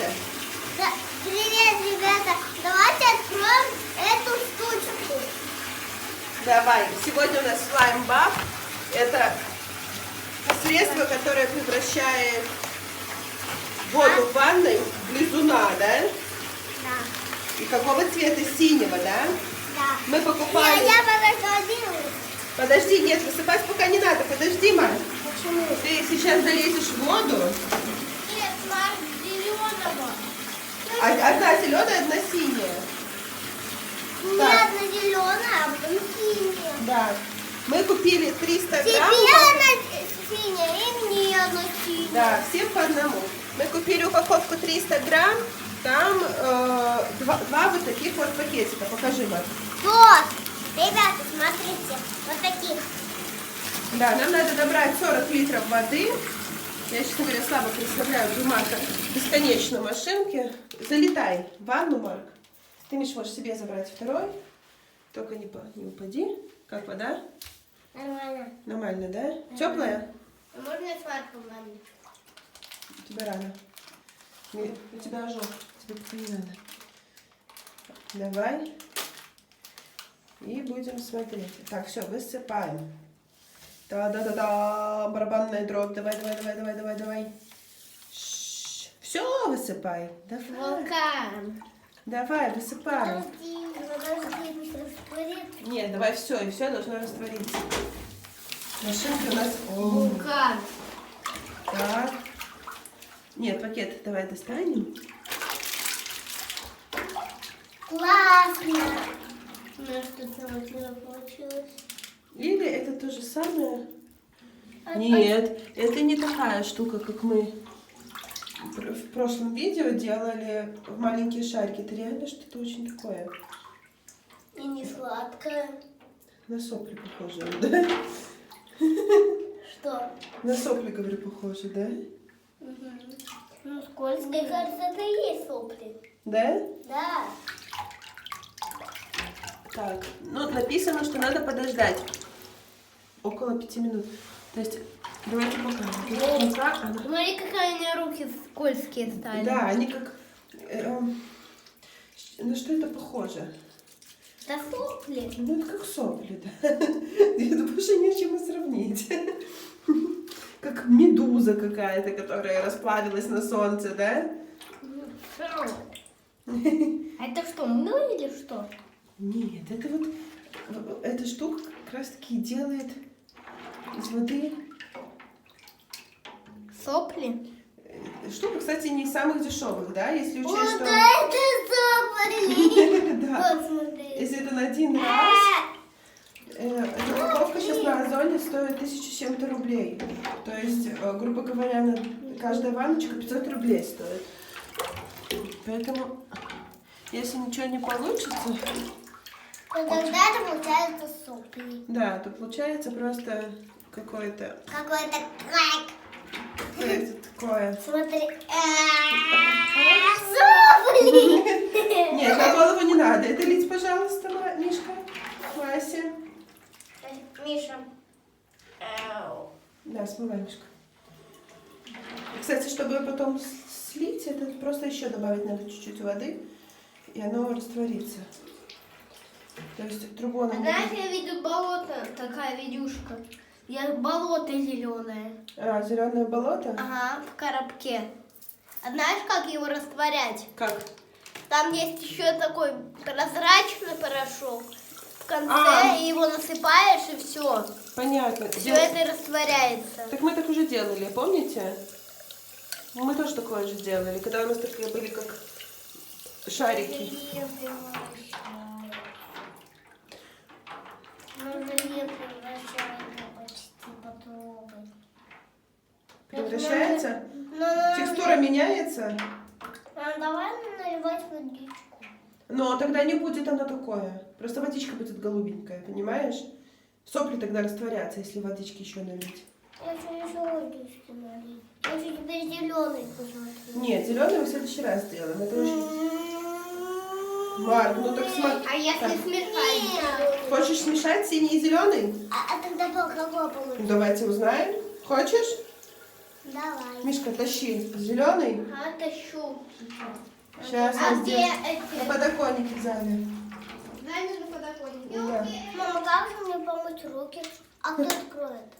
Давайте. Да, привет, ребята! Давайте откроем эту штучку. Давай. Сегодня у нас слайм-баф. Это средство, которое превращает воду в ванной в лизуна, да? Да. И какого цвета? Синего, да? Да. Мы покупали... Я подожду. Подожди, нет, высыпать пока не надо. Подожди, Маш. Почему? Ты сейчас залезешь в воду. Нет, Маш, зеленого. Одна зеленая, одна синяя. Не Так. одна зеленая, а потом синяя. Да. Мы купили 300 Тебе грамм. одна синяя, и мне одна синяя. Да, всем по одному. Мы купили упаковку 300 грамм. Там два вот таких вот пакетика. Покажи, Маш. Вот, ребята, смотрите, вот таких. Да, нам надо добрать 40 литров воды. Я, честно говоря, слабо представляю, где Марка бесконечно машинки. Залетай в ванну, Марк. Ты, Миш, можешь себе забрать второй. Только не упади. Как вода? Нормально. Нормально, да? Теплая? А можно я сварку ванну? У тебя рано. У тебя ожог. Тебе пока не надо. Давай. И будем смотреть. Так, все, высыпаем. Да-да-да-да. Барабанная дробь. Давай. Все, высыпай. Давай. Вулкан. Давай, высыпай. Подожди, пусть растворится. Нет, давай все, и все должно раствориться. Машинка у нас... Вулкан. Так. Нет, пакет давай достанем. Классно. У нас тут самое получилось. Или это то же самое? А- Нет, это не такая штука, как мы в прошлом видео делали в маленькие шарики. Это реально что-то очень такое. И не сладкое. На сопли похоже, да? Что? На сопли, говорю, похоже, да? Ну, скользкое. Мне кажется, это и есть сопли. Да? Да. Так, ну написано, что надо подождать около 5 минут. То есть, давайте покажем. Смотри, какие у меня руки скользкие стали. Да, они как... на что это похоже? Да сопли. Ну, это как сопли, да. Это больше не с чем и сравнить. Как медуза какая-то, которая расплавилась на солнце, да? А это что, мыло или что? Нет, это вот... Эта штука как раз-таки делает из воды... Сопли? Штука, кстати, не из самых дешевых, да? Если учесть, Вот что... это сопли! Да. Вот смотри. Если это на один раз... Эта упаковка сейчас на Озоне стоит 1000 с чем-то рублей. То есть, грубо говоря, каждая ванночка 500 рублей стоит. Поэтому, если ничего не получится, То тогда это получается сопли. да, то получается просто какое-то Какой-то крак. такое. Смотри. Сопли! Нет, на голову не надо. Это лить, пожалуйста, Мишка, Вася. Миша. Да, смывай, Мишка. Кстати, чтобы потом слить, это просто еще добавить надо чуть-чуть воды, и оно растворится. То есть трубу нам... Знаешь, я видел болото, такая видюшка. Болото зеленое. А, зеленое болото? Ага, в коробке. А знаешь, как его растворять? Как? Там есть еще такой прозрачный порошок. В конце его насыпаешь и все. Понятно. Все это растворяется. Так мы так уже делали, помните? Мы тоже такое же делали, когда у нас такие были как шарики. Превращается? Текстура меняется? Давай наливать водичку. Но тогда не будет оно такое. Просто водичка будет голубенькая, понимаешь? Сопли тогда растворятся, если водички еще налить. Я хочу еще водички налить. Я хочу теперь зеленый посмотреть. Нет, зеленый мы в следующий раз сделаем. Это очень... Марк, ну так смотри. А если Так. смешать? Хочешь смешать синий и зеленый? А тогда какой получится? Давайте узнаем. Хочешь? Давай. Мишка, тащи. Зеленый. Тащу. Сейчас А мы где сделаем. эти? На подоконнике в зале. Дай мне на подоконнике. Да. Мама, как же мне помыть руки? А кто откроет?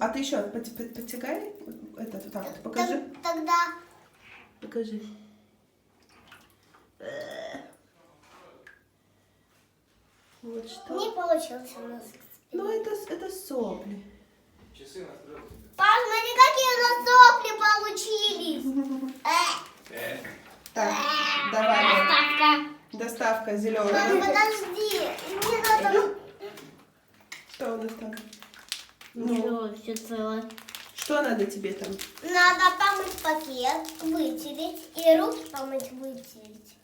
А ты еще подтягай. Вот так вот. Покажи. Тогда... Покажи. Вот что. Не получился у нас. Ну, это сопли. Пап, смотри, какие у нас сопли получились. Так, давай. Доставка. Доставка Мама, зеленая. подожди. Мне надо... Что у нас там? Ну, все целое. Что надо тебе там? Надо помыть пакет, вытереть. И руки помыть, вытереть.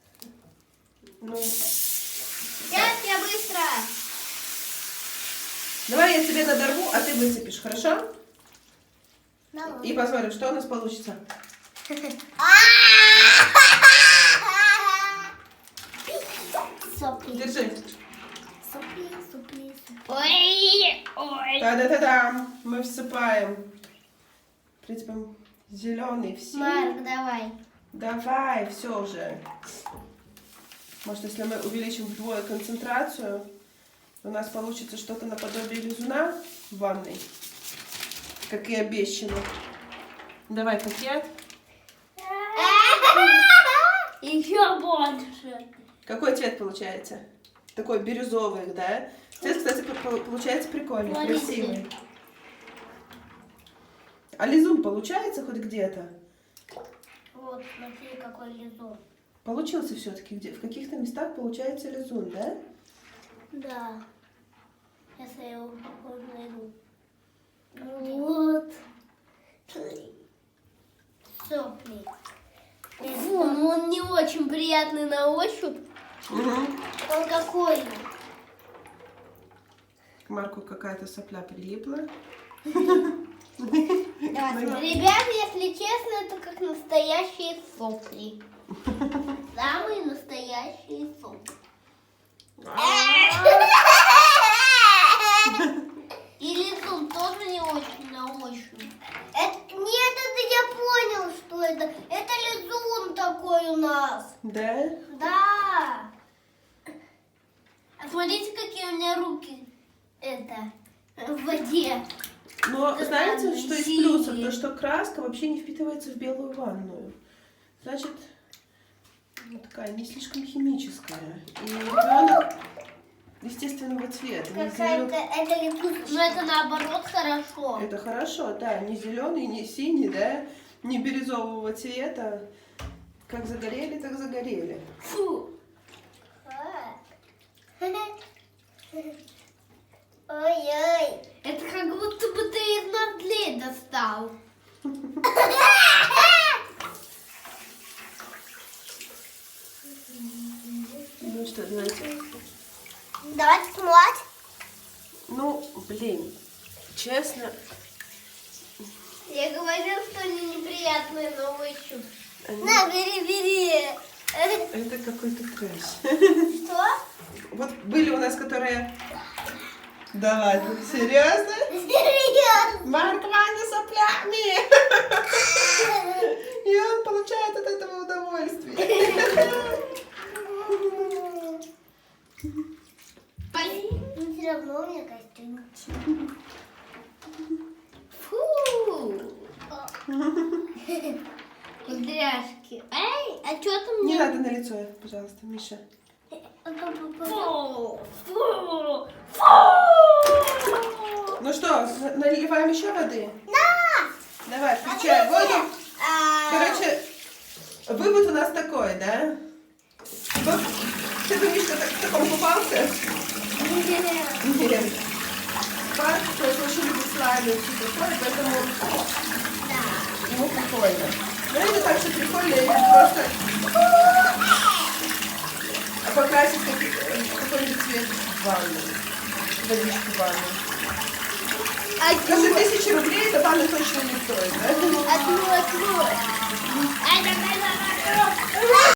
Ну, Сейчас я быстро. давай я тебе надорву, а ты высыпешь, хорошо? Давай. И посмотрим, что у нас получится. Сопли. Держи. Сопли, сопли, сопли. Ой, ой. Та-да-та-дам! Мы всыпаем. В принципе, зеленый все. Марк, давай. Давай, все уже. Может, если мы увеличим вдвое концентрацию, у нас получится что-то наподобие лизуна в ванной. Как и обещано. Давай пакет. Еще больше. Какой цвет получается? Такой бирюзовый, да? Цвет, кстати, получается прикольный, Смотрите. красивый. А лизун получается хоть где-то? Вот, смотри, какой лизун. Получился все-таки где? В каких-то местах получается лизун, да? Да. Сейчас я его похоже найду. Вот. Сопли. Фу, ну он не очень приятный на ощупь. Угу. Он какой? К Марку какая-то сопля прилипла. Да, ребята, если честно, это как настоящие сопли. Самые настоящие сопли. И лизун тоже не очень на ощупь. Нет, это я понял, что это. Это лизун такой у нас. Да? Да. А смотрите, какие у меня руки. Это в воде. Но Это знаете, странно, что из синие. плюсов? То, что краска вообще не впитывается в белую ванную. Значит, такая не слишком химическая. И ребенок естественного цвета. Не Какая-то зелё- это липучка. Но это наоборот хорошо. Это хорошо, да. Не зеленый, не синий, да. Не бирюзового цвета. Как загорели, так загорели. Фу. Ой-ой. Это как будто бы ты из нотлей достал. Ну что, давайте. Давайте смывать. Ну, блин, честно, Я говорил, что они неприятные на ощупь. они- На, бери. это какой-то трэш. Что? Вот были у нас, которые... Да ладно, серьезно? Серьезно? Марк Ваня соплями! И он получает от этого удовольствие. Ну, все равно у меня костюмчик. Фу. Кудряшки. Эй, а что там Не мне? надо на лицо, пожалуйста, Миша. Фу. Ну что, наливаем еще воды? Да. Давай, включай воду. А, Короче, вывод у нас такой, да? Вот ты бы, Мишка, в таком купался? Нет. Марк тоже очень любит слайм и все такое, поэтому ему прикольно. Но это так, что прикольно, или просто покрасить какой-нибудь цвет в ванну, водичку в ванну. Даже 1000 рублей эта ванна точно не стоит, да? Открой.